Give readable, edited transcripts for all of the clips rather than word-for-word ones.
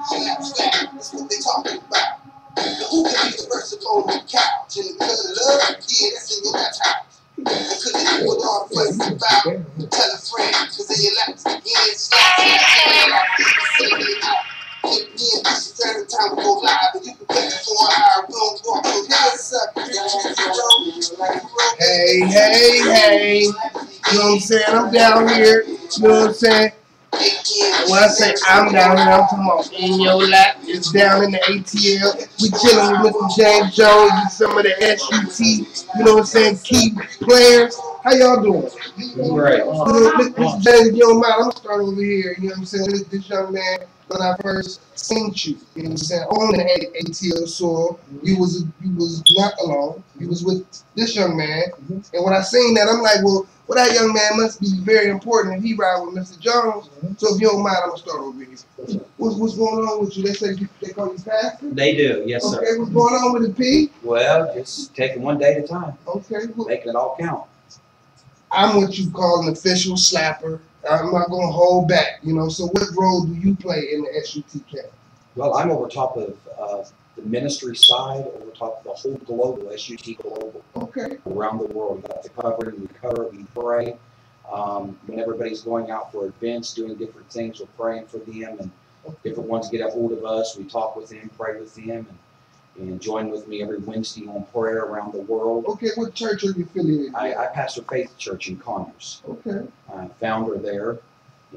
Slap, slap, that's what they talking about. Who can be the first on the couch? And because of love, yeah, that's in your lap house. And could you do what all the fuss about? Tell a friend, cause in your laps, yeah, slap, slap, slap, out. Hit me and this is every time we go live, and you can catch it for an hour. We don't walk so yes, hey, hey, hey. You know what I'm saying? I'm down here. You know what I'm saying? When I say I'm down here, I'm talking about in your lap. It's down in the ATL. We chilling with Mr. James Jones and some of the SUT, you know what I'm saying, key players. How y'all doing? Great. Mr. James, if you don't mind, I'm going to start over here. You know what I'm saying? This young man, when I first seen you, you know what I'm saying, on the ATL soil, you was not alone. You was with this young man. And when I seen that, I'm like, well, that young man must be very important if he ride with Mr. Jones. So if you don't mind, I'm going to start over here. What's going on with you? They say they call you pastor? They do, yes, sir. Okay, what's going on with the P? Well, just taking one day at a time. Okay. Well, making it all count. I'm what you call an official slapper. I'm not going to hold back, you know. So what role do you play in the SUT camp? Well, I'm over top of the ministry side, over top of the whole global, SUT global. Okay. Around the world. We got the covering, we cover, we pray. When everybody's going out for events, doing different things, we're praying for them, and different ones get a hold of us. We talk with them, pray with them, and join with me every Wednesday on prayer around the world. Okay, what church are you affiliated with? I pastor Faith Church in Conyers. Okay. Founder there,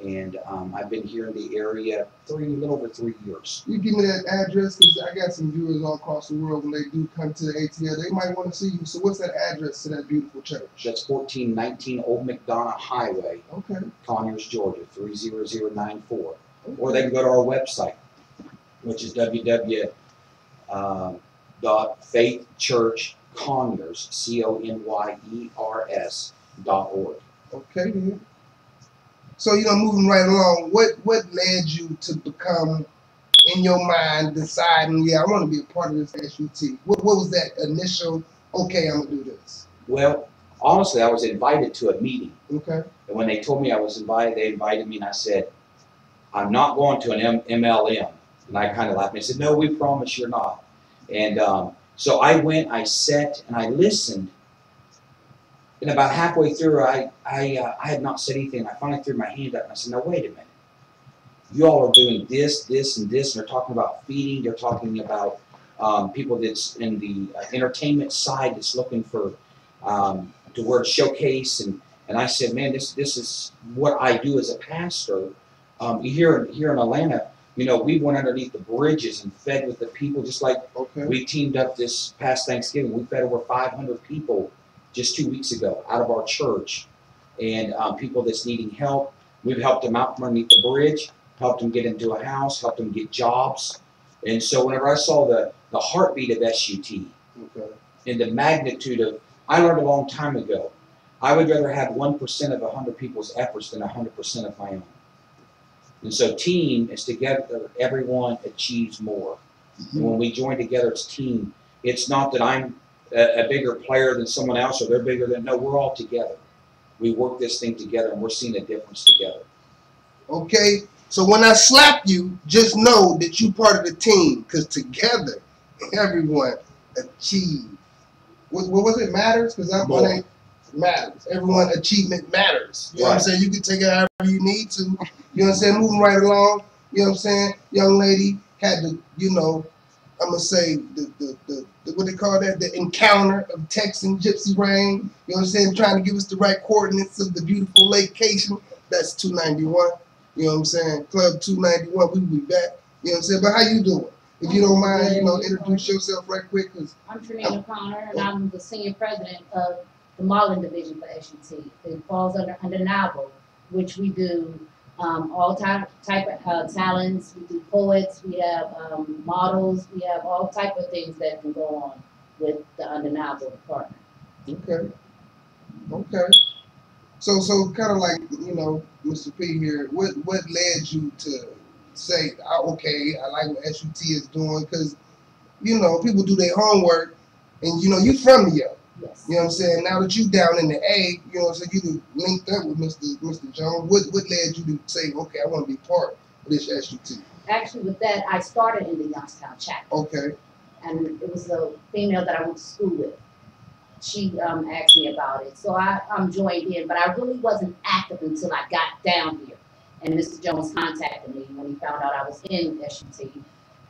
and I've been here in the area a little over 3 years. You give me that address, because I got some viewers all across the world. When they do come to the ATL, they might want to see you. So what's that address to that beautiful church? That's 1419 Old McDonough Highway, okay, Conyers, Georgia, 30094. Okay. Or they can go to our website, which is www.faithchurchconyers.org. Okay, then. So, you know, moving right along, what led you to become, in your mind, deciding, yeah, I want to be a part of this SUT? What was that initial, okay, I'm going to do this? Well, honestly, I was invited to a meeting. Okay. And when they told me I was invited, they invited me, and I said, I'm not going to an MLM. And I kind of laughed. And they said, no, we promise you're not. And so I went, I sat, and I listened. And about halfway through, I had not said anything. I finally threw my hand up, and I said, now, wait a minute. You all are doing this, this, and this, and they're talking about feeding. They're talking about people that's in the entertainment side that's looking for to word showcase. And I said, man, this is what I do as a pastor. Here in Atlanta, you know, we went underneath the bridges and fed with the people, just like we teamed up this past Thanksgiving. We fed over 500 people just 2 weeks ago out of our church, and people that's needing help. We've helped them out from underneath the bridge, helped them get into a house, helped them get jobs. And so whenever I saw the heartbeat of SUT and the magnitude of, I learned a long time ago, I would rather have 1% of 100 people's efforts than 100% of my own. And so team is together, everyone achieves more. And when we join together as team, it's not that I'm a bigger player than someone else or they're bigger than, no, we're all together. We work this thing together and we're seeing a difference together. Okay, so when I slap you, just know that you part of the team, because together, everyone achieves. What was it? Matters? Because I'm on it. Matters. Everyone achievement matters. You know what I'm saying? You can take it however you need to. You know what I'm saying? Moving right along. You know what I'm saying? Young lady had the, you know, I'm gonna say the what they call that, the encounter of Texan Gypsy Rain. You know what I'm saying? Trying to give us the right coordinates of the beautiful location. That's 291. You know what I'm saying? Club 291. We will be back. You know what I'm saying? But how you doing? If you don't mind, you know, introduce yourself right quick. I'm Trina O'Connor, and I'm the senior president of the modeling division for SUT. It falls under NAVO, which we do all type of talents. We do poets, we have models, we have all type of things that can go on with the under NAVO department. Okay. Okay. So kind of like, you know, Mr. P here, what led you to say, okay, I like what SUT is doing? Because, you know, people do their homework, and, you know, you from the Yes. You know what I'm saying? Now that you down in the A, you know what I'm saying, you linked up with Mr. Jones. What led you to say, okay, I want to be part of this SUT? Actually, with that, I started in the Youngstown chapter. Okay. And it was a female that I went to school with. She asked me about it. So I joined in, but I really wasn't active until I got down here. And Mr. Jones contacted me when he found out I was in SUT.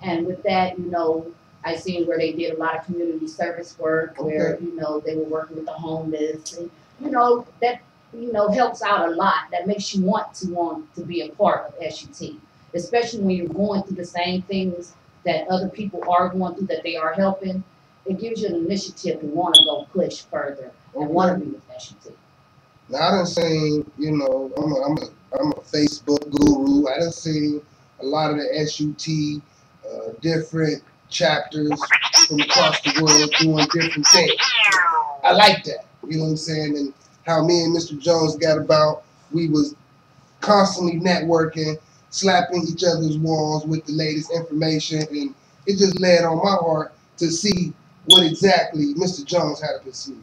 And with that, you know, I seen where they did a lot of community service work, where, you know, they were working with the homeless. And, you know, that, you know, helps out a lot. That makes you want to be a part of SUT, especially when you're going through the same things that other people are going through, that they are helping. It gives you an initiative to want to go push further and want to be with SUT. Now I done seen, you know, I'm a Facebook guru. I done seen a lot of the SUT different chapters from across the world doing different things. I like that. You know what I'm saying? And how me and Mr. Jones got about, we was constantly networking, slapping each other's walls with the latest information, and it just laid on my heart to see what exactly Mr. Jones had to pursue.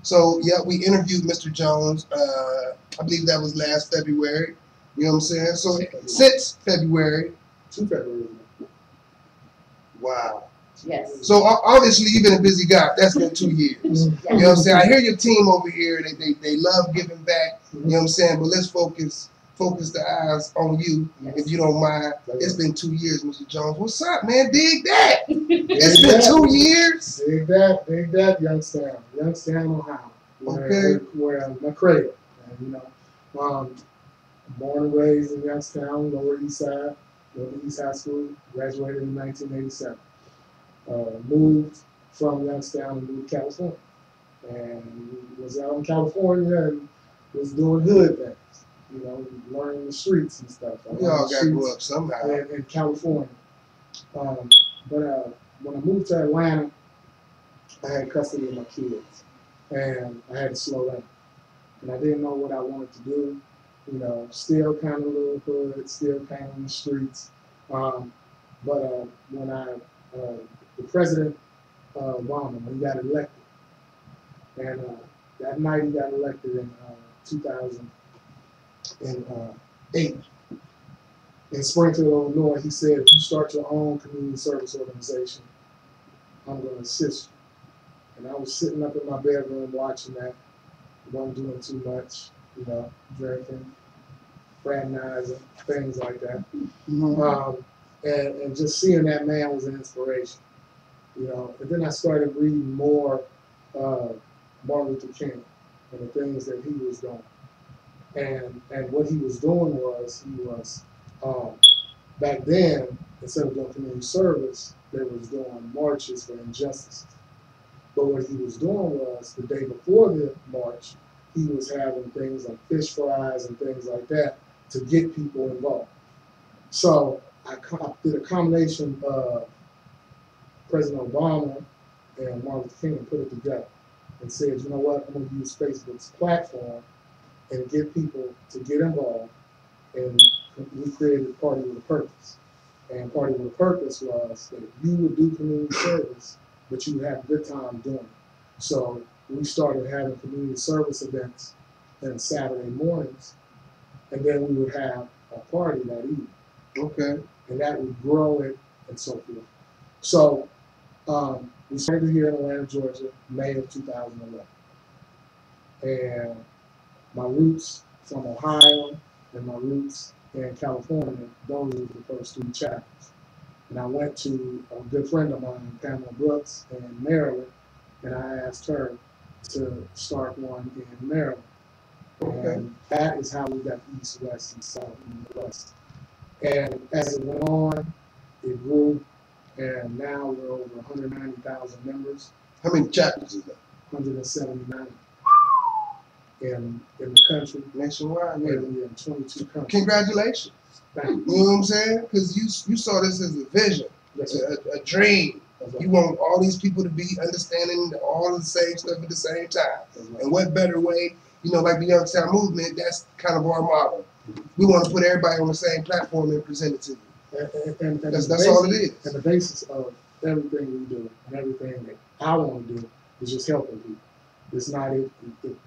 So, yeah, we interviewed Mr. Jones, I believe that was last February, you know what I'm saying? So, since February. 2 February. Wow. Yes. So, obviously, you've been a busy guy. That's been 2 years. Yes. You know what I'm saying? I hear your team over here, they love giving back, you know what I'm saying? But let's focus the eyes on you, if you don't mind. It's been 2 years, Mr. Jones. What's up, man? Dig that. It's been 2 years. Dig that, Youngstown, Ohio. Where my cradle, you know. Born and raised in Youngstown, Lower East Side, Lower East High School, graduated in 1987. Moved from Youngstown and moved to California. And was out in California and was doing hood things. You know, learning the streets and stuff. We all got to grow up somehow. In California. But when I moved to Atlanta, I had custody of my kids. And I had to slow down. And I didn't know what I wanted to do. You know, still kind of a little hood, still kind of in the streets. But when the President Obama, when he got elected, and that night he got elected in 2008. In Springfield, Illinois, he said, if you start your own community service organization, I'm going to assist you. And I was sitting up in my bedroom watching that. Wasn't doing too much, you know, drinking, fraternizing, things like that. Mm-hmm. And just seeing that man was an inspiration, you know. And then I started reading more Martin Luther King and the things that he was doing. And what he was doing was, back then, instead of doing community service, they was doing marches for injustice. But what he was doing was, the day before the march, he was having things like fish fries and things like that to get people involved. So I did a combination of President Obama and Martin Luther King and put it together and said, you know what, I'm going to use Facebook's platform and get people to get involved. And we created Party with a Purpose. And Party with a Purpose was that you would do community service, but you would have a good time doing it. So we started having community service events on Saturday mornings, and then we would have a party that evening. Okay. And that would grow it and so forth. So we started here in Atlanta, Georgia, May of 2011. And my roots from Ohio and my roots in California, those were the first 3 chapters. And I went to a good friend of mine, Pamela Brooks, in Maryland, and I asked her to start one in Maryland. Okay. And that is how we got East, West, and South, and West. And as it went on, it grew, and now we're over 190,000 members. How many chapters is that? 179 in the country. Nationwide, in 22 countries. Congratulations. Thank you. You know what I'm saying? Because you saw this as a vision, a dream. Right. You want all these people to be understanding all the same stuff at the same time. Right. And what better way, you know, like the Youngstown movement, that's kind of our model. We want to put everybody on the same platform and present it to you. And that's all it is. And the basis of everything we do and everything that I want to do is just helping people. It's not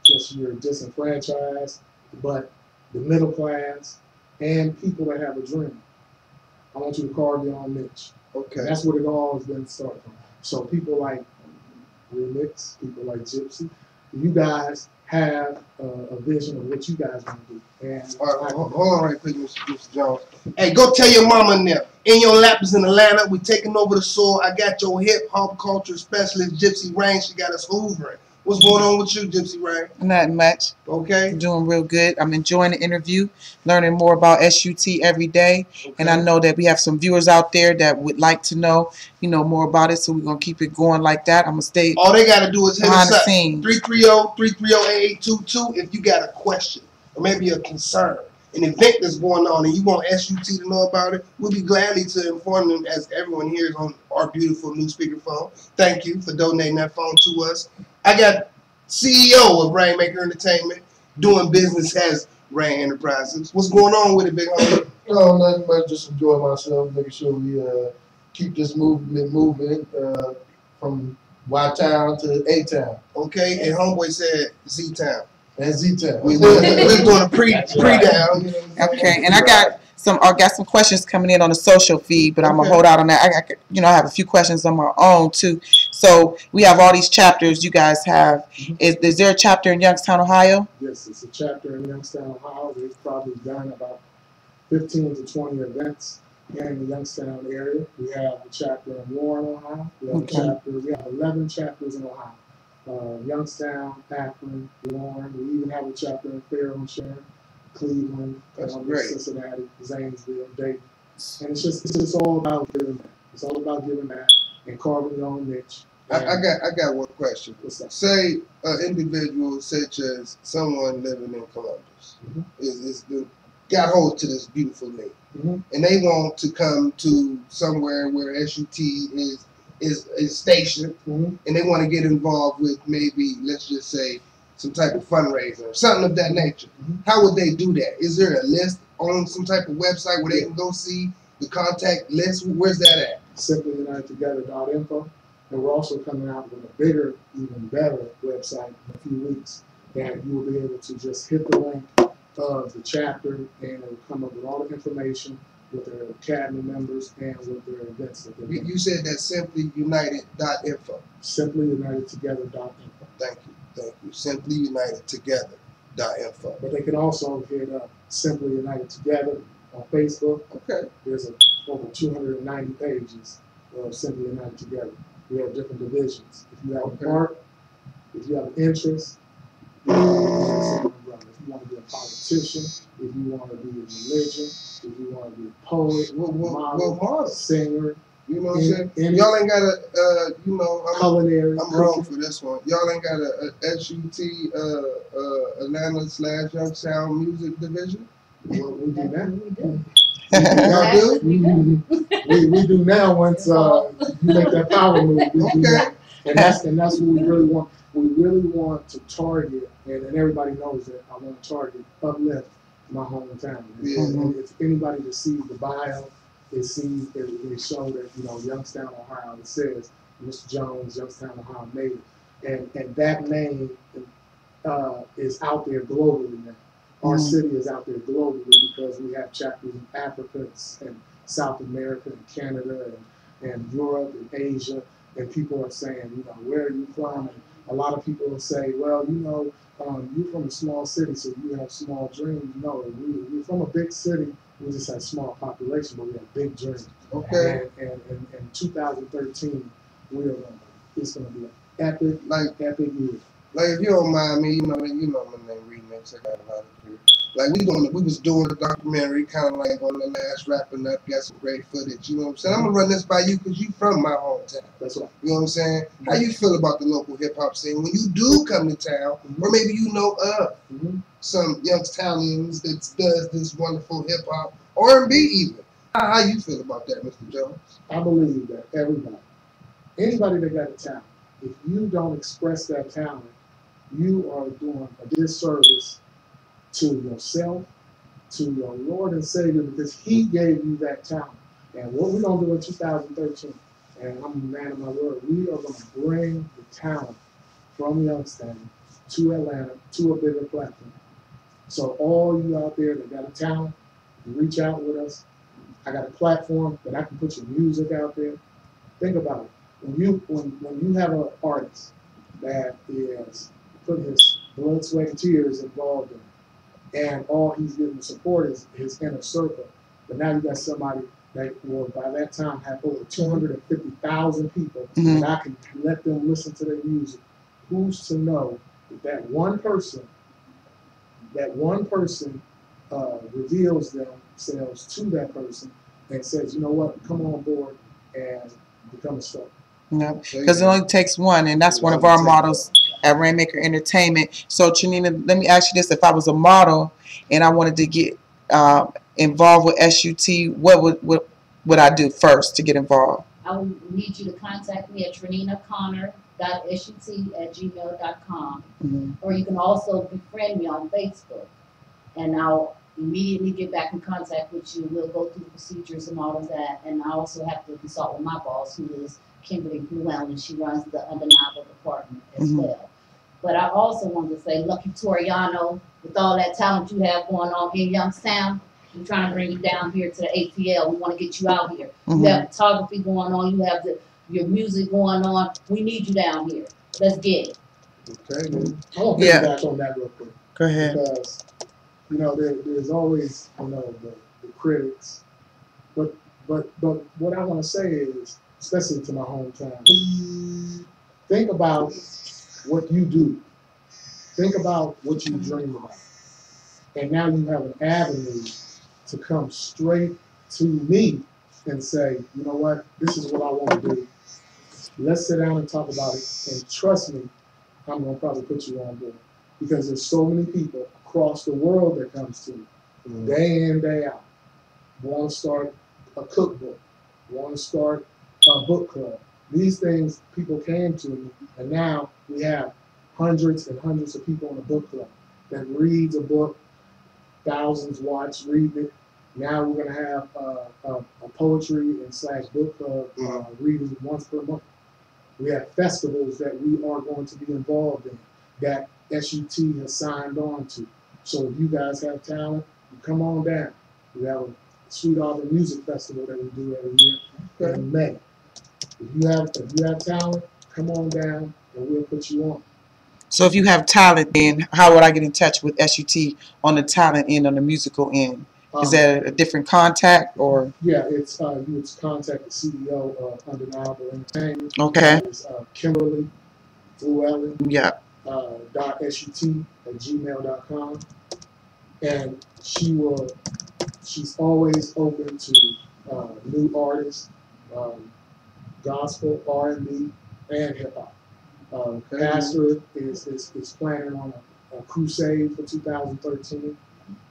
just you're disenfranchised, but the middle class and people that have a dream. I want you to carve your own niche. Okay. And that's what it all has been started from. So people like Remix, people like Gypsy, you guys have a vision of what you guys want to do. And all right, hold on right quick, Mr. Jones. Hey, go tell your mama now. In your lap is in Atlanta. We taking over the soil. I got your hip hop culture specialist, Gypsy Rain. She got us hoovering. What's going on with you, Gypsy Rain? Not much. Okay. I'm doing real good. I'm enjoying the interview, learning more about SUT every day. Okay. And I know that we have some viewers out there that would like to know, more about it. So we're going to keep it going like that. I'm going to stay All they got to do is hit behind us the up. scenes. 330-330-8822 if you got a question or maybe a concern, an event that's going on and you want SUT to know about it. We'll be gladly to inform them as everyone here is on our beautiful new speakerphone. Thank you for donating that phone to us. I got CEO of Rainmaker Entertainment doing business as Rain Enterprises. What's going on with it, big homie? No, nothing much. Just enjoy myself, making sure we keep this movement from Y-Town to A-Town. Okay, and homeboy said Z-Town. And Z-Town. We was doing a pre-down. Okay, and I got some questions coming in on the social feed, but I'm gonna hold out on that. I have a few questions on my own too. So we have all these chapters you guys have. Is there a chapter in Youngstown, Ohio? Yes, it's a chapter in Youngstown, Ohio. We've probably done about 15 to 20 events in the Youngstown area. We have a chapter in Warren, Ohio. We have 11 chapters in Ohio. Youngstown, Akron, Warren. We even have a chapter in Fairfield and Sharon, Cleveland, Cincinnati, Zanesville, Dayton. And it's just all about giving back. It's all about giving back and carving your own niche. I got one question. What's that? Say an individual such as someone living in Columbus got hold to this beautiful lake, and they want to come to somewhere where SUT is stationed, and they want to get involved with maybe, let's just say, some type of fundraiser or something of that nature. How would they do that? Is there a list on some type of website where they can go see the contact list? Where's that at? SimplyUnitedTogether.info. And we're also coming out with a bigger, even better website in a few weeks that you will be able to just hit the link of the chapter and it will come up with all the information with their academy members and with their events that they're doing. You said that SimplyUnited.info. SimplyUnitedTogether.info. Thank you. SimplyUnitedTogether.info. But they can also hit up Simply United Together on Facebook. Okay. There's over 290 pages of Simply United Together. We have different divisions. If you have a part, if you have an interest, if you want to be a politician, if you want to be a religion, if you want to be a poet, model, singer, you know what I'm saying? Y'all ain't got a, culinary. I'm wrong for this one. Y'all ain't got a SUT Atlanta/Youngstown music division? Well, we do that. Y'all do? We do now once you make that power move. We do that. And that's what we really want. We really want to target, and everybody knows that I want to target, uplift my hometown. And if anybody that sees the bio, they show that, Youngstown, Ohio, it says Mr. Jones, Youngstown, Ohio made it. And that name is out there globally now. Our city is out there globally because we have chapters in Africa and South America and Canada and Europe and Asia. And people are saying, where are you from? And a lot of people will say, well, you're from a small city, so you have small dreams. No, we're from a big city. We just have small population, but we have big dreams. Okay. And in 2013, it's going to be an epic year. Like, if you don't mind me, my name Remix. I got a lot of here. Like, we was doing a documentary, kind of like on the last wrapping up. Got some great footage. You know what I'm saying? I'm gonna run this by you because you from my hometown. That's right. You know what I'm saying? How you feel about the local hip hop scene when you do come to town, or maybe you know of some Youngstownians that does this wonderful hip hop, R&B even. How you feel about that, Mr. Jones? I believe that anybody that got a talent, if you don't express that talent, you are doing a disservice to yourself, to your Lord and Savior, because He gave you that talent. And what we're going to do in 2013, and I'm a man of my word, we are going to bring the talent from Youngstown to Atlanta to a bigger platform. So all you out there that got a talent, you reach out with us. I got a platform that I can put your music out there. Think about it. When you have an artist that is putting his blood, sweat, and tears involved in it, and all he's getting support is his inner circle. But now you got somebody that will by that time have over 250,000 people Mhm. that I can let them listen to their music. Who's to know that one person reveals themselves to that person and says, you know what, come on board and become a star. Yeah, because it only takes one, and that's one of our models at Rainmaker Entertainment. So, Tranina, let me ask you this: if I was a model and I wanted to get involved with SUT, what would I do first to get involved? I would need you to contact me at TraninaConnor.SUT@gmail.com, Mm-hmm. or you can also befriend me on Facebook, and I'll immediately get back in contact with you. We'll go through the procedures and all of that, and I also have to consult with my boss, who is Kimberly Llewellyn. She runs the undeniable department as Mhm. well. But I also wanted to say, Lucky Toriano, with all that talent you have going on in Youngstown, we're trying to bring you down here to the ATL. We want to get you out here. Mhm. You have photography going on. You have your music going on. We need you down here. Let's get it. Okay, I want to Yeah. piggyback on that real quick. Go ahead. Because, there's always, the critics. But what I want to say is, especially to my hometown, think about what you do. Think about what you dream about. And now you have an avenue to come straight to me and say, you know what, this is what I want to do. Let's sit down and talk about it. And trust me, I'm going to probably put you on board. Because there's so many people across the world that comes to me, day in, day out, want to start a cookbook, want to start a book club. These things, people came to me, and now we have hundreds and hundreds of people in a book club that reads a book, thousands watch, read it. Now we're going to have a poetry and / book club reading once per month. We have festivals that we are going to be involved in that SUT has signed on to. So if you guys have talent, you come on down. We have a Sweet Auburn Music Festival that we do every year in May. If you have talent, come on down and we'll put you on. So, if you have talent, then how would I get in touch with SUT on the talent end, on the musical end? Is that a different contact or? Yeah, it's you would contact the CEO of Undeniable Entertainment. Okay. It's Kimberly Llewellyn. Yeah. .SUT@gmail.com, and she's always open to new artists, gospel, R&B, and hip hop. Pastor is planning on a crusade for 2013.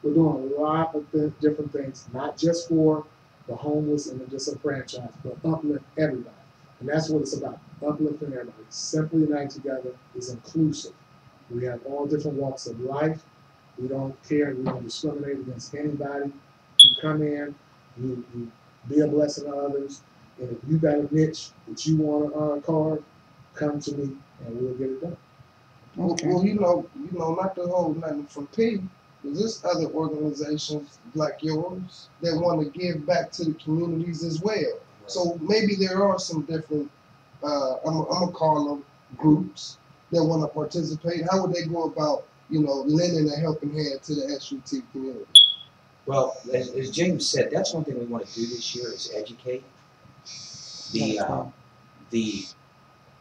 We're doing a lot of different things, not just for the homeless and the disenfranchised, but uplift everybody. And that's what it's about, uplifting everybody. Simply United Together is inclusive. We have all different walks of life. We don't care. We don't discriminate against anybody. You come in, you be a blessing to others. And if you got a niche that you want to carve, come to me and we'll get it done. Okay. Well, not to hold nothing from P, but there's other organizations like yours that want to give back to the communities as well. So maybe there are some different, I'm gonna call them groups that want to participate. How would they go about, lending a helping hand to the SUT community? Well, as James said, that's one thing we want to do this year is educate. The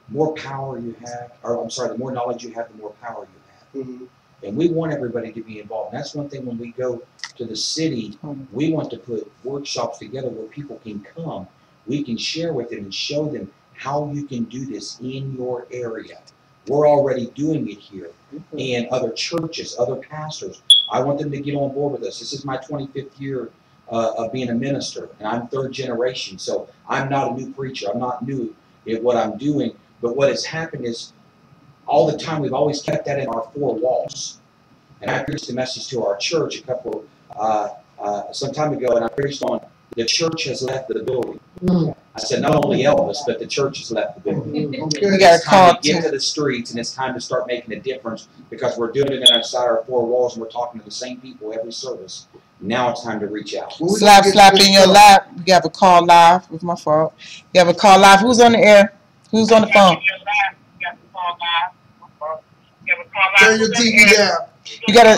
more power you have, the more knowledge you have, the more power you have. Mm-hmm. And we want everybody to be involved. And that's one thing when we go to the city, we want to put workshops together where people can come. We can share with them and show them how you can do this in your area. We're already doing it here. And other churches, other pastors, I want them to get on board with us. This is my 25th year of being a minister, and I'm third generation. So I'm not a new preacher. I'm not new at what I'm doing. But what has happened is all the time we've always kept that in our four walls. And I preached a message to our church some time ago, and I preached on the church has left the building. I said, not only Elvis, but the church has left the building. Okay. We got a It's time call to get too. to the streets, and it's time to start making a difference because we're doing it inside our four walls, and we're talking to the same people every service. Now it's time to reach out. Well, we Slap, gonna get slap this in your started. lap. We have a call live. With my fault. We have a call live. Who's on the air? Who's on the phone? Turn your TV down. You gotta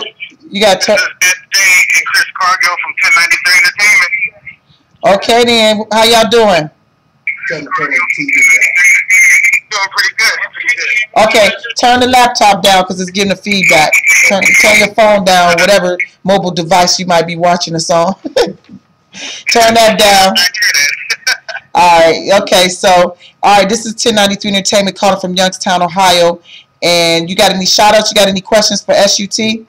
turn. This is SJ and Chris Cargill from 1093 Entertainment. Okay then. How y'all doing? Turn the TV down. Doing pretty good. Pretty good. Okay, turn the laptop down because it's getting a feedback. Turn your phone down, whatever mobile device you might be watching us on. Turn that down. I hear that. All right. Okay. So, all right. This is 1093 Entertainment calling from Youngstown, Ohio. And you got any shout outs? You got any questions for SUT? Well,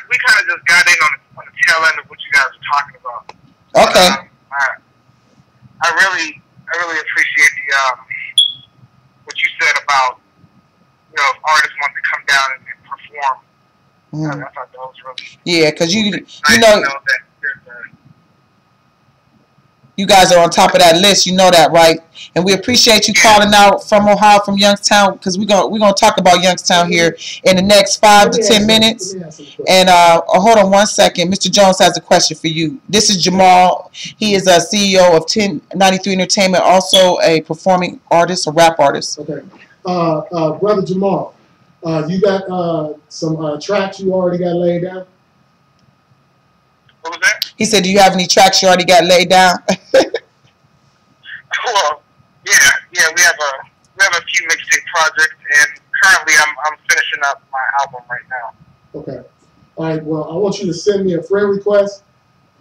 we kind of just got in on the tail end of what you guys were talking about. Okay. I really appreciate the what you said about, you know, if artists want to come down and perform. Mhm. I thought that was really Yeah, because you nice know to know that there's you guys are on top of that list. You know that, right? And we appreciate you calling out from Ohio, from Youngstown, because we're gonna talk about Youngstown here in the next 5 to 10 minutes. And hold on one second. Mr. Jones has a question for you. This is Jamal. He is a CEO of 1093 Entertainment, also a performing artist, a rap artist. Okay. Brother Jamal, you got some tracks you already got laid down? what was that? He said, do you have any tracks you already got laid down? Well, yeah, we have a few mixtape projects, and currently I'm finishing up my album right now. Okay. All right. Well, I want you to send me a friend request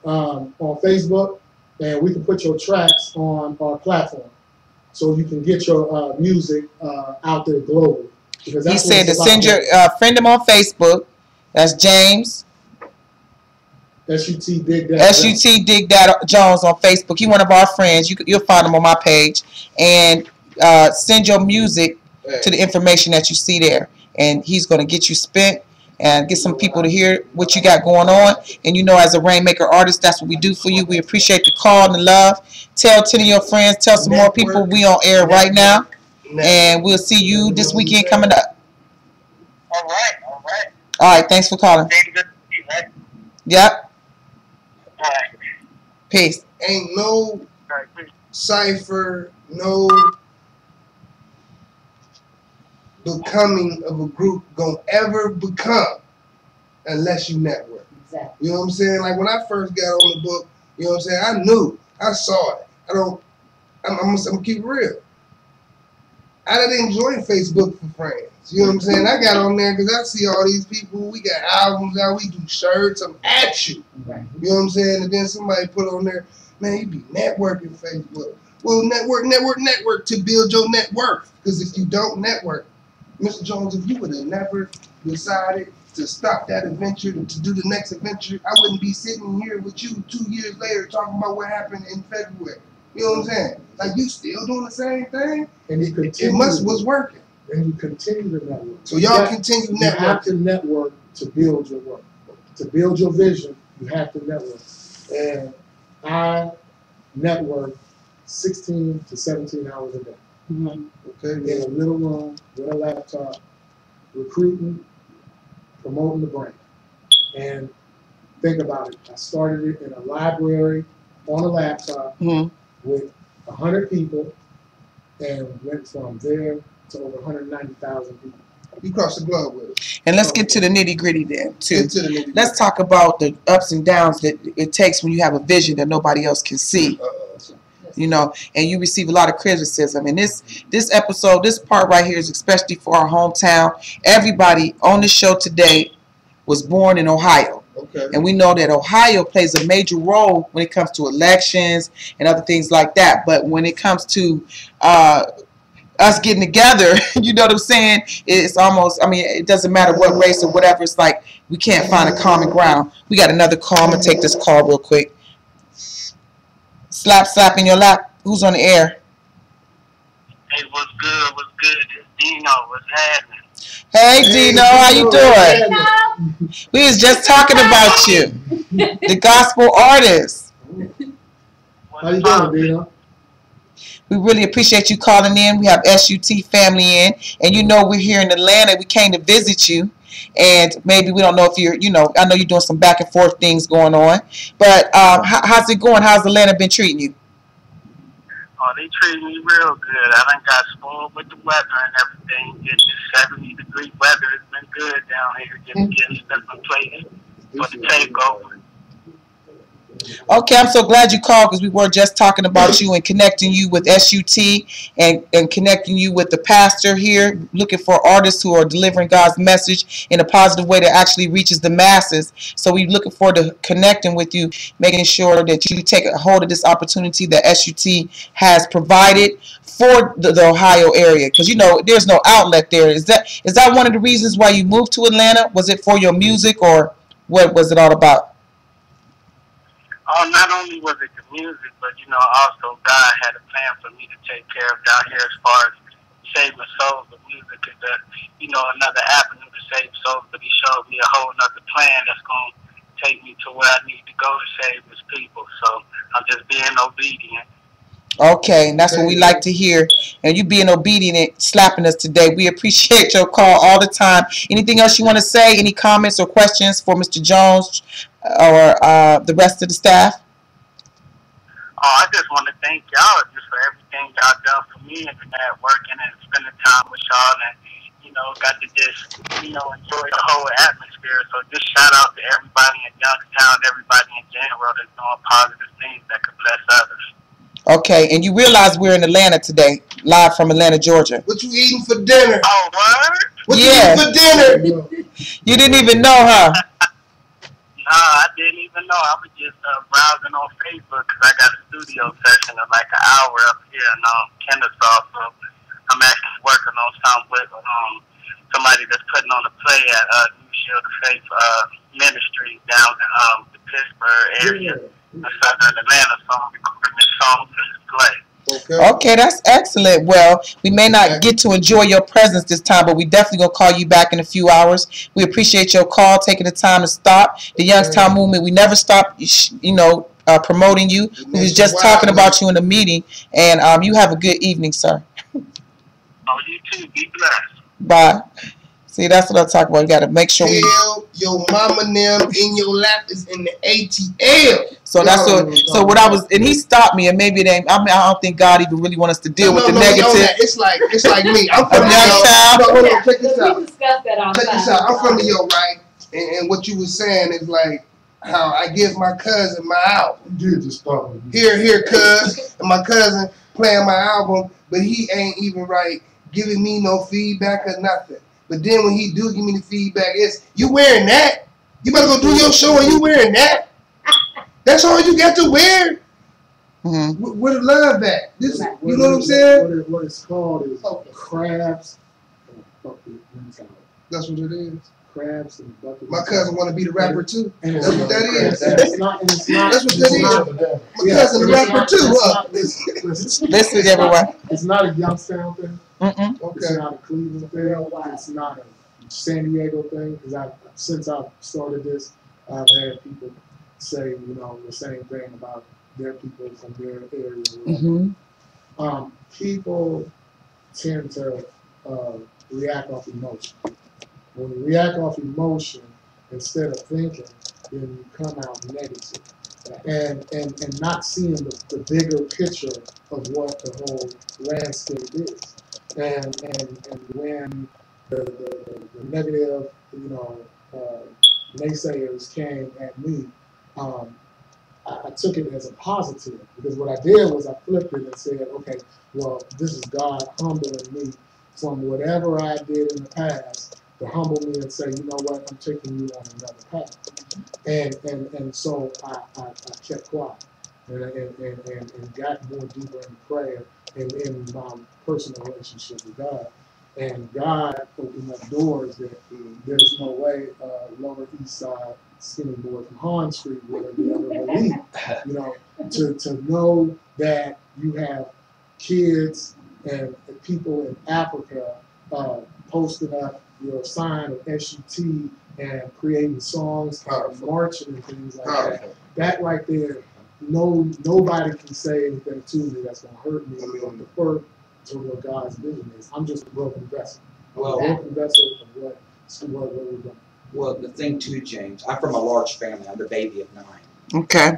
on Facebook, and we can put your tracks on our platform, so you can get your music out there globally. Because He that's said to what send your friend him on Facebook. That's James. SUT Dig That. SUT Dig That Jones on Facebook. He one of our friends. You'll find him on my page. And send your music to the information that you see there. And he's going to get you spent and get some people to hear what you got going on. And you know, as a Rainmaker artist, that's what we do for you. We appreciate the call and the love. Tell 10 of your friends. Tell some more people we on air right now. And we'll see you this weekend coming up. All right. All right. Thanks for calling. David, good to see you, right? Yep. All right. Peace. Ain't no All right, please. cipher, no becoming of a group gonna ever become unless you network. Exactly. You know what I'm saying? Like when I first got on the book, you know what I'm saying? I knew, I saw it. I'm gonna keep it real. I didn't join Facebook for friends. You know what I'm saying? I got on there because I see all these people. We got albums out. We do shirts. I'm at you. Right. You know what I'm saying? And then somebody put on there, man, you be networking Facebook. Well, network to build your net worth. Because if you don't network, Mr. Jones, if you would have never decided to stop that adventure, to do the next adventure, I wouldn't be sitting here with you 2 years later talking about what happened in February. You know what I'm saying? Like, you still doing the same thing? And you continue. Was working. And you continue to network. So y'all You continue You have networking. to network to build your work. To build your vision, you have to network. And I network 16 to 17 hours a day. Okay, In a little room with a laptop, recruiting, promoting the brand. And think about it. I started it in a library on a laptop Mhm. with 100 people and went from there to over 190,000 people. you cross the globe with it. And let's get to the nitty gritty then, too. Get to the nitty-gritty. Let's talk about the ups and downs that it takes when you have a vision that nobody else can see. You know, and you receive a lot of criticism. And this episode, this part right here is especially for our hometown. Everybody on the show today was born in Ohio. Okay. And we know that Ohio plays a major role when it comes to elections and other things like that. But when it comes to us getting together, you know what I'm saying? It's almost, I mean, it doesn't matter what race or whatever. It's like we can't find a common ground. We got another call. I'm going to take this call real quick. Slap in your lap. Who's on the air? Hey, what's good? What's good? It's Dino. What's happening? Hey, Dino, how you doing? No. We was just talking about you, the gospel artist. How you doing, Dina? We really appreciate you calling in. We have SUT family in, and you know we're here in Atlanta. We came to visit you, and maybe we don't know if you're, I know you're doing some back and forth things going on, but how's it going? How's Atlanta been treating you? Oh, they treat me real good. I done got spoiled with the weather and everything. Getting this 70-degree weather has been good down here. Getting stuff in place for the takeover. Okay, I'm so glad you called because we were just talking about you and connecting you with SUT and connecting you with the pastor here, looking for artists who are delivering God's message in a positive way that actually reaches the masses. So we're looking forward to connecting with you, making sure that you take a hold of this opportunity that SUT has provided for the Ohio area, because there's no outlet there. Is that one of the reasons why you moved to Atlanta? Was it for your music, or what was it all about? Not only was it the music, but also God had a plan for me to take care of down here as far as saving souls. The music is another avenue to save souls, but He showed me a whole other plan that's going to take me to where I need to go to save His people. So I'm just being obedient. Okay, and that's what we like to hear. And you being obedient and slapping us today. We appreciate your call all the time. Anything else you want to say? Any comments or questions for Mr. Jones or the rest of the staff? I just want to thank y'all just for everything y'all done for me and networking and spending time with y'all, and got to just enjoy the whole atmosphere. So just shout out to everybody in Youngstown, everybody in general that's doing positive things that could bless others. Okay, and you realize we're in Atlanta today, live from Atlanta, Georgia. What you eating for dinner? Oh, what? What you eating for dinner? You didn't even know, huh? I didn't even know. I was just browsing on Facebook because I got a studio session of like an hour up here in Kennesaw. So I'm actually working on something with somebody that's putting on a play at New Shield of Faith Ministry down in the Pittsburgh area. Southern Atlanta, so I'm recording this song for this play. Okay, that's excellent. Well, we may not get to enjoy your presence this time, but we definitely gonna call you back in a few hours. We appreciate your call, taking the time to stop the Youngstown movement. We never stop, promoting you. We was just talking about you in the meeting, and you have a good evening, sir. Oh, you too. Be blessed. Bye. See, that's what I'm talking about. You got to make sure Tell your mama them in your lap is in the ATL. So that's what I was, and he stopped me, and maybe it ain't. I don't think God even really want us to deal with the negative. It's like me. I'm from the Yo. Check this out. We discussed that on Check this out. I'm from the Yo, right? And what you was saying is like how I give my cousin my album. You did just start with me. Here, cuz, and my cousin playing my album, but he ain't even giving me no feedback or nothing. But then when he do give me the feedback, it's, you wearing that? You better go do your show and you wearing that? That's all you got to wear? Mm-hmm. Where the love at? This, you know what I'm saying? What it's called is crabs and bucket mentality. That's what it is. Crabs and bucket. My cousin want to be the rapper too. And that's what that is. It's not. That's what that is. My cousin the rapper too. Listen, everyone. It's not a Youngstown thing. Mm-mm. Okay. It's not a Cleveland thing. It's not a San Diego thing. Because since I've started this, I've had people say, the same thing about their people from their area. Mm-hmm. People tend to react off emotion. When you react off emotion instead of thinking, then you come out negative. And not seeing the bigger picture of what the whole landscape is. And when the negative, naysayers came at me, I took it as a positive, because what I did was I flipped it and said, okay, well, this is God humbling me from whatever I did in the past to humble me and say, you know what, I'm taking you on another path. And so I kept quiet and got more deeper in prayer and in my personal relationship with God. And God opened up doors that there's no way Lower East Side skinny boy from Hahn Street would have ever believed. To know that you have kids and people in Africa posting up your sign of SUT and creating songs and marching and things like that. That right there, nobody can say anything to me that's gonna hurt me or defer to what God's vision is. I'm just a broken vessel. Well, I'm a broken vessel of what we're doing. well, the thing too, James, I'm from a large family. I'm the baby of 9. Okay.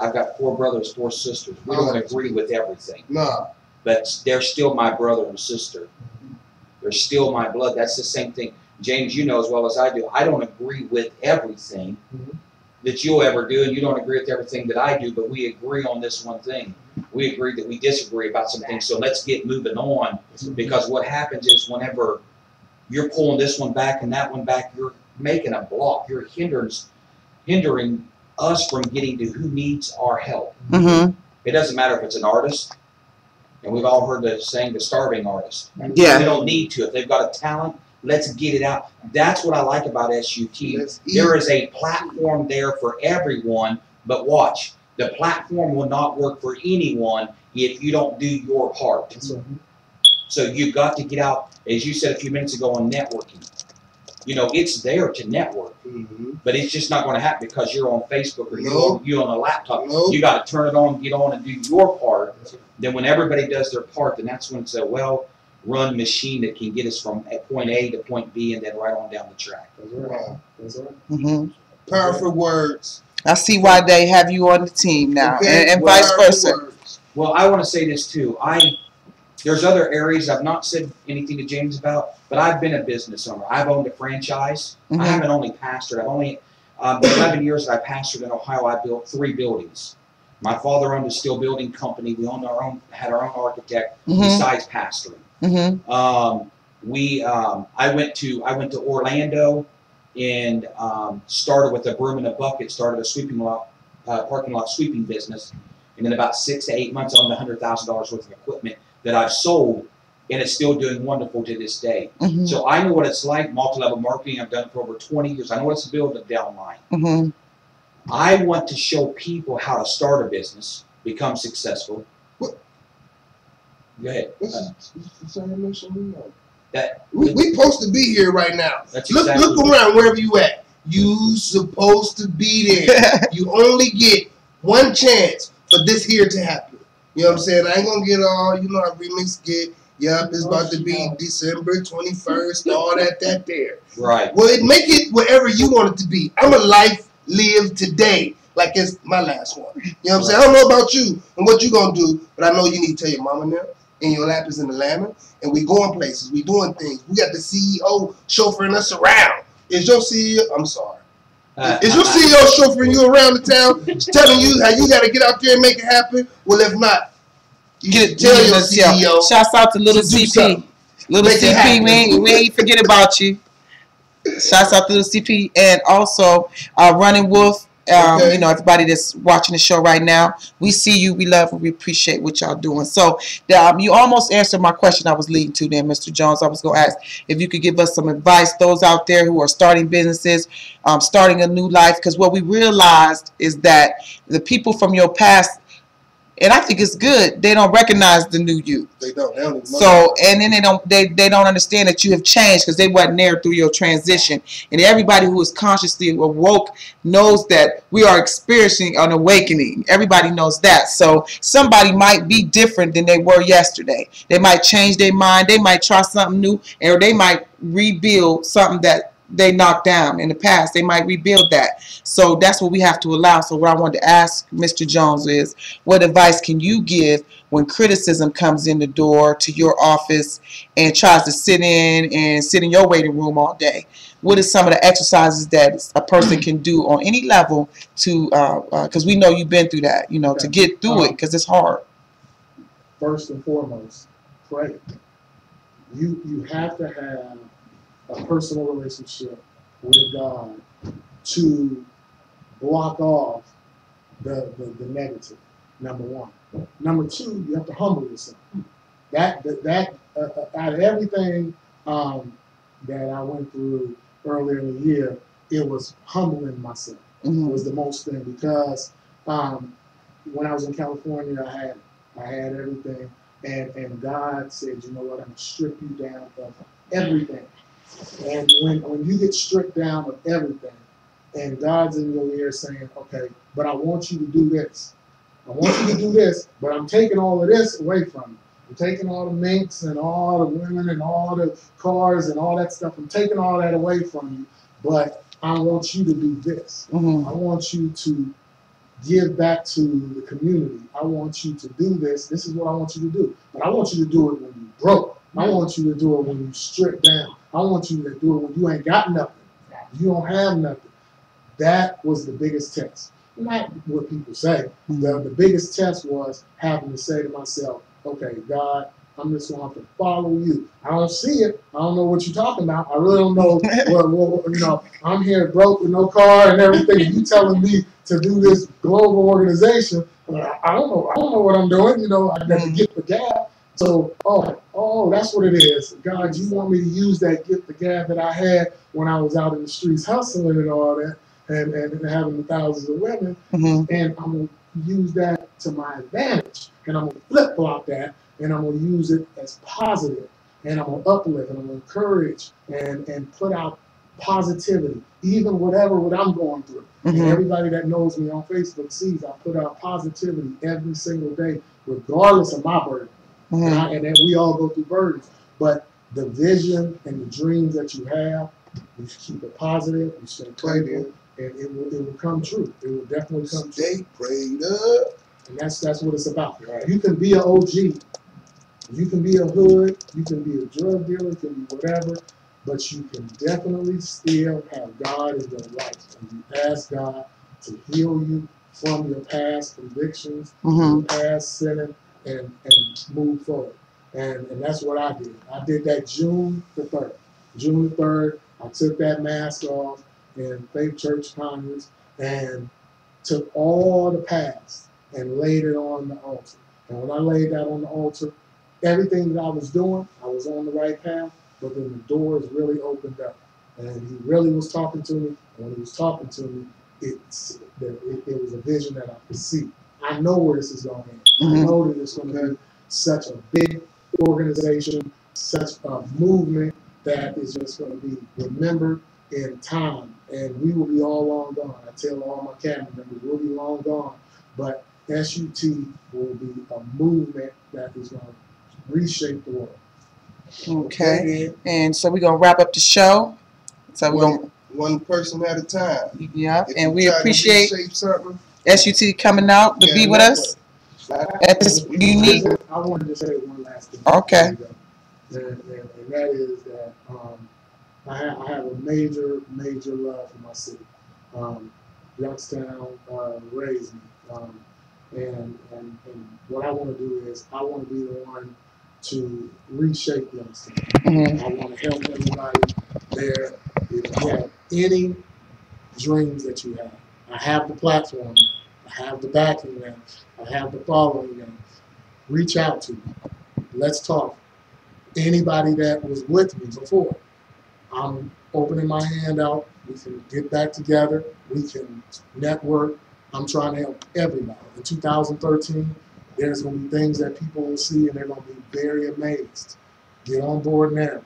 I've got 4 brothers, 4 sisters. We don't agree with everything, Nah. but they're still my brother and sister. They're still my blood. That's the same thing. James, you know as well as I do, I don't agree with everything that you'll ever do, and you don't agree with everything that I do, but we agree on this one thing. We agree that we disagree about some things, so let's get moving on, because what happens is whenever you're pulling this one back and that one back, you're making a block. You're hindering us from getting to who needs our help. Mm-hmm. It doesn't matter if it's an artist, and we've all heard the saying, the starving artist. Yeah. They don't need to. If they've got a talent, let's get it out. That's what I like about SUT. Let's eat. There is a platform there for everyone, but watch, the platform will not work for anyone if you don't do your part. That's right. So you've got to get out, as you said a few minutes ago, on networking. You know, it's there to network, but it's just not going to happen because you're on Facebook or you're on a laptop. Nope. You got to turn it on, get on, and do your part. Then when everybody does their part, then that's when it's a well-run machine that can get us from point A to point B and then right on down the track. That's right. Wow. That's right. Mm-hmm. Powerful words. I see why they have you on the team now, Okay, and vice powerful versa. words. Well, I want to say this too. There's other areas I've not said anything to James about, but I've been a business owner. I've owned a franchise. I haven't only pastored. I've only, the 11 years that I pastored in Ohio, I built 3 buildings. My father owned a steel building company. We owned had our own architect besides pastoring. I went to Orlando and started with a broom and a bucket, started a sweeping parking lot sweeping business. And in about 6 to 8 months, I owned $100,000 worth of equipment that I've sold, and it's still doing wonderful to this day. So I know what it's like, multi-level marketing. I've done it for over 20 years. I know what it's to build a downline. I want to show people how to start a business, become successful. What? Go ahead. This is the same mission we know. That We supposed to be here right now. That's Look exactly around wherever you at. You supposed to be there. You only get one chance for this here to happen. You know what I'm saying? I ain't gonna get all, you know, I remix get, yup, it's about to be December 21st, all that there. right. Well, make it whatever you want it to be. I'm a life live today, like it's my last one. You know what I'm saying? I don't know about you and what you gonna do, but I know you need to tell your mama now, and your lap is in Atlanta, and we going places, we doing things. We got the CEO chauffeuring us around. Is your CEO, I'm sorry. Is your CEO chauffeuring you around the town, telling you how you got to get out there and make it happen? Well, if not, you should tell your CEO. Shouts out to Little CP. Little CP, we ain't forget about you. Shouts out to Little CP, and also Running Wolf. You know, everybody that's watching the show right now, we see you, we love you, we appreciate what y'all doing. So you almost answered my question I was leading to there, Mr. Jones. I was going to ask if you could give us some advice, those out there who are starting businesses, starting a new life, because what we realized is that the people from your past, and I think it's good, they don't recognize the new you. They don't even know. So, and then they don't understand that you have changed because they wasn't there through your transition. And everybody who is consciously awoke knows that we are experiencing an awakening. Everybody knows that. So somebody might be different than they were yesterday. They might change their mind. They might try something new, or they might rebuild something that they knocked down in the past. They might rebuild that. So that's what we have to allow. So what I wanted to ask Mr. Jones is, what advice can you give when criticism comes in the door to your office and tries to sit in your waiting room all day? What are some of the exercises that a person can do on any level to, because we know you've been through that, you know, to get through it, because it's hard. First and foremost, pray. You have to have a personal relationship with God to block off the negative, number one. Number two, you have to humble yourself. That out of everything that I went through earlier in the year, it was humbling myself. Was the most thing, because when I was in California, I had everything, and God said, you know what, I'm gonna strip you down of everything. And when you get stripped down of everything, and God's in your ear saying, okay, but I want you to do this. I want you to do this, but I'm taking all of this away from you. I'm taking all the minks and all the women and all the cars and all that stuff. I'm taking all that away from you, but I want you to do this. Mhm. I want you to give back to the community. I want you to do this. This is what I want you to do. But I want you to do it when you're broke. I want you to do it when you're stripped down. I want you to do it when you ain't got nothing. You don't have nothing. That was the biggest test. Not what people say. The biggest test was having to say to myself, okay, God, I'm just going to have to follow you. I don't see it. I don't know what you're talking about. I really don't know. You know, I'm here broke with no car and everything. And you telling me to do this global organization. I don't know. I don't know what I'm doing. You know, I got to get the gab. So, oh, that's what it is. God, you want me to use that gift the gab that I had when I was out in the streets hustling and all that, and having thousands of women, and I'm going to use that to my advantage, and I'm going to flip-flop that, and I'm going to use it as positive, and I'm going to uplift, and I'm going to encourage, and put out positivity, even what I'm going through. And everybody that knows me on Facebook sees I put out positivity every single day, regardless of my burden. And then we all go through burdens. But the vision and the dreams that you have, you keep it positive, you stay praying, and it will come true. It will definitely come true. Stay prayed up. And that's what it's about. Right. You can be an OG. You can be a hood. You can be a drug dealer. You can be whatever. But you can definitely still have God in your life. And you ask God to heal you from your past convictions, your past sinning, and move forward. And that's what I did. I did that June the 3rd. June the 3rd, I took that mask off in Faith Church Congress and took all the past and laid it on the altar. And when I laid that on the altar, everything that I was doing, I was on the right path, but then the doors really opened up. And he really was talking to me. And when he was talking to me, it was a vision that I could see. I know where this is going. I know that it's going to be such a big organization, such a movement that is just going to be remembered in time. And we will be all long gone. I tell all my cabinet members, we'll be long gone. But SUT will be a movement that is going to reshape the world. Okay. And so we're going to wrap up the show. So we're going one person at a time. Yeah. If and we try to appreciate reshape SUT coming out to be with us at this unique. I wanted to say one last thing. Okay. And that is that I have a major love for my city. Youngstown raised me. And what I want to do is I want to be the one to reshape Youngstown. I want to help everybody there. If you have any dreams that you have, I have the platform now. I have the backing now. I have the following now. Reach out to me. Let's talk. Anybody that was with me before, I'm opening my hand out. We can get back together. We can network. I'm trying to help everybody. In 2013, there's going to be things that people will see and they're going to be very amazed. Get on board now.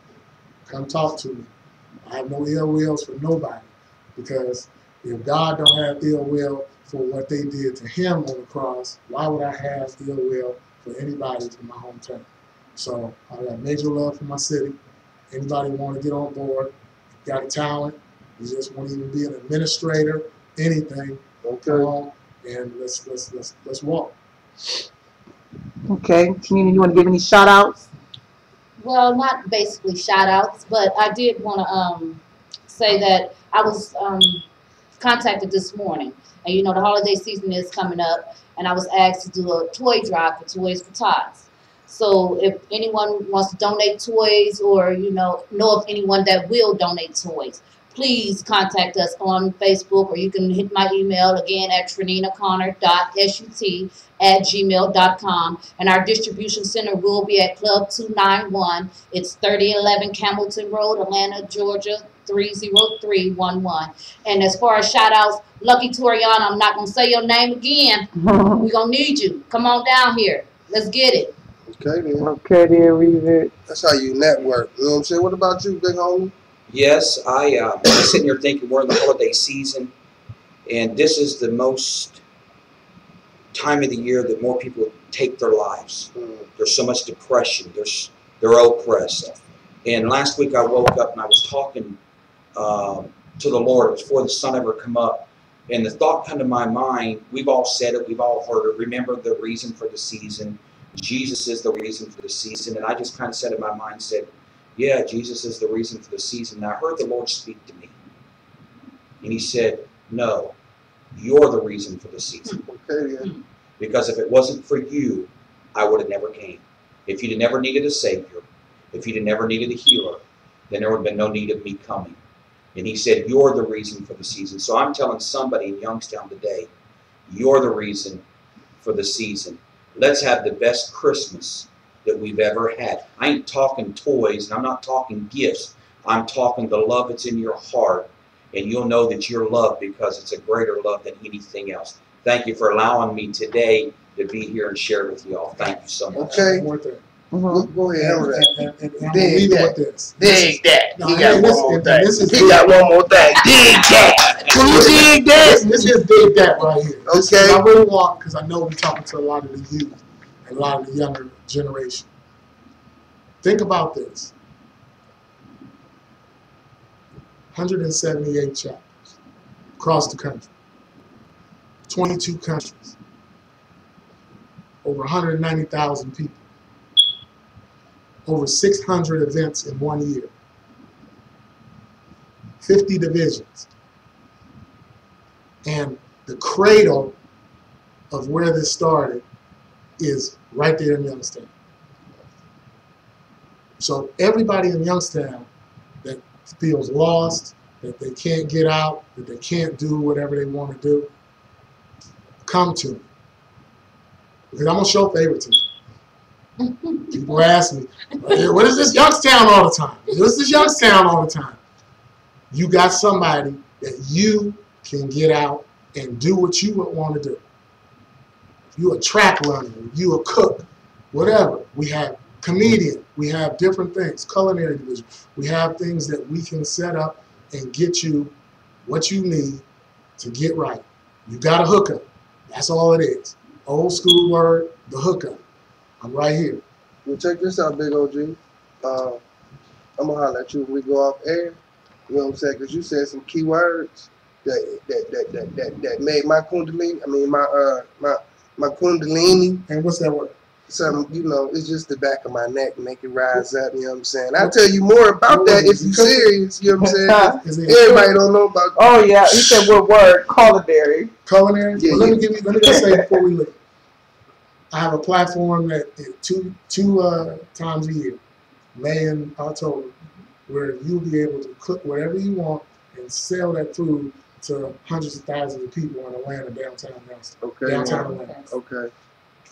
Come talk to me. I have no ill wills for nobody, because if God don't have ill will for what they did to him on the cross, why would I have ill will for anybody from my hometown? So I got major love for my city. Anybody want to get on board, got a talent, you just want to even be an administrator, anything, come on and let's walk. Okay. Tanina, you want to give any shout outs? Well, not basically shout outs, but I did want to say that I was contacted this morning, and you know the holiday season is coming up, and I was asked to do a toy drive for Toys for Tots. So if anyone wants to donate toys, or you know of anyone that will donate toys, please contact us on Facebook, or you can hit my email again at TrininaConnor.SUT@gmail.com. And our distribution center will be at Club 291. It's 3011 Campbellton Road, Atlanta, Georgia, 30311. And as far as shout outs, Lucky Toriana, I'm not going to say your name again. We're going to need you. Come on down here. Let's get it. Okay, then. Okay, then, read it. That's how you network. You know what I'm saying? What about you, big homie? Yes, I'm sitting here thinking we're in the holiday season, and this is the most time of the year that more people take their lives. There's so much depression. They're oppressed. And last week I woke up and I was talking to the Lord. It was before the sun ever come up. And the thought come to my mind, we've all said it, we've all heard it. Remember the reason for the season. Jesus is the reason for the season. And I just kind of said in my mind, said, yeah, Jesus is the reason for the season. And I heard the Lord speak to me. And he said, no, you're the reason for the season. Okay, yeah. Because if it wasn't for you, I would have never came. If you'd have never needed a Savior, if you'd have never needed a healer, then there would have been no need of me coming. And he said, you're the reason for the season. So I'm telling somebody in Youngstown today, you're the reason for the season. Let's have the best Christmas that we've ever had. I ain't talking toys, and I'm not talking gifts. I'm talking the love that's in your heart, and you'll know that you're loved because it's a greater love than anything else. Thank you for allowing me today to be here and share with you all. Thank you so much. Okay. One thing. Go ahead. And I'm gonna Dig leave it that. with this. Dig that. No, He got and one this- more and thing. this is- He got one more thing. Dig that. Can you dig that? This is dig that right here. This is Okay. what I really want, because I know we're talking to a lot of the youth and a lot of the younger generation. Think about this. 178 chapters across the country. 22 countries. Over 190,000 people. Over 600 events in 1 year. 50 divisions. And the cradle of where this started is right there in Youngstown. So everybody in Youngstown that feels lost, that they can't get out, that they can't do whatever they want to do, come to me. Because I'm going to show favoritism. People ask me, what is this Youngstown all the time? What is this Youngstown all the time? You got somebody that you can get out and do what you would want to do. You a track runner, you a cook, whatever. We have comedian, we have different things, culinary division. We have things that we can set up and get you what you need to get right. You got a hookup. That's all it is. Old school word, the hookup. I'm right here. Well, check this out, Big OG. I'm gonna holler at you when we go off air. You know what I'm saying? Because you said some key words that made my kundalini. I mean my kundalini. And what's that word? Some, you know, it's just the back of my neck, make it rise up. You know what I'm saying? I'll tell you more about that if you're serious. You know what I'm saying? Is it Everybody don't know about. Oh yeah, he said what word? Culinary. culinary? Yeah, Well, yeah. let me just say before we leave. I have a platform that two times a year, May and October, where you'll be able to cook whatever you want and sell that food to hundreds of thousands of people in Atlanta, downtown Youngstown. Okay. Downtown Atlanta. Okay.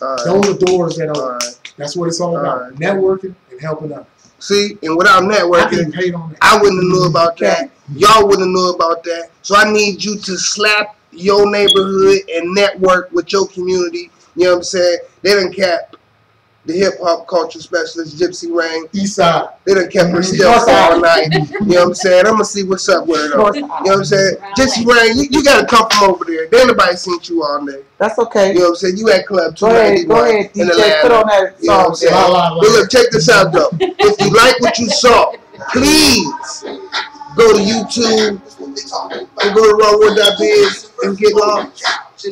All right. Those are doors that All are. right. That's what it's all about. All right. Networking and helping others. See, and without I networking, can hate on that. I wouldn't have known about that. Y'all wouldn't have known about that. So I need you to slap your neighborhood and network with your community. You know what I'm saying? They done kept the hip hop culture specialist, Gypsy Rain. East side. They done kept her still all night. You know what I'm saying? I'm gonna see what's up with her though. You know what I'm saying? Gypsy Rain, you gotta come from over there. There ain't nobody seen you all day. That's okay. You know what I'm saying? You at Club Go ahead, 291 in DJ. Atlanta. Put on that You know what I'm song. saying? La, la, la. But look, check this out though. If you like what you saw, please go to YouTube and go to rawwood.biz and get lost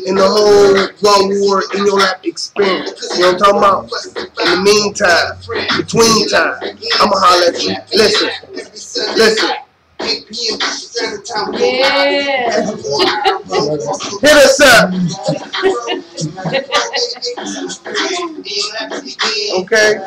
in the whole Raw War in your lap experience. You know what I'm talking about? In the meantime, between time, I'ma holler at you. Listen. Yeah. Hit us up. Okay?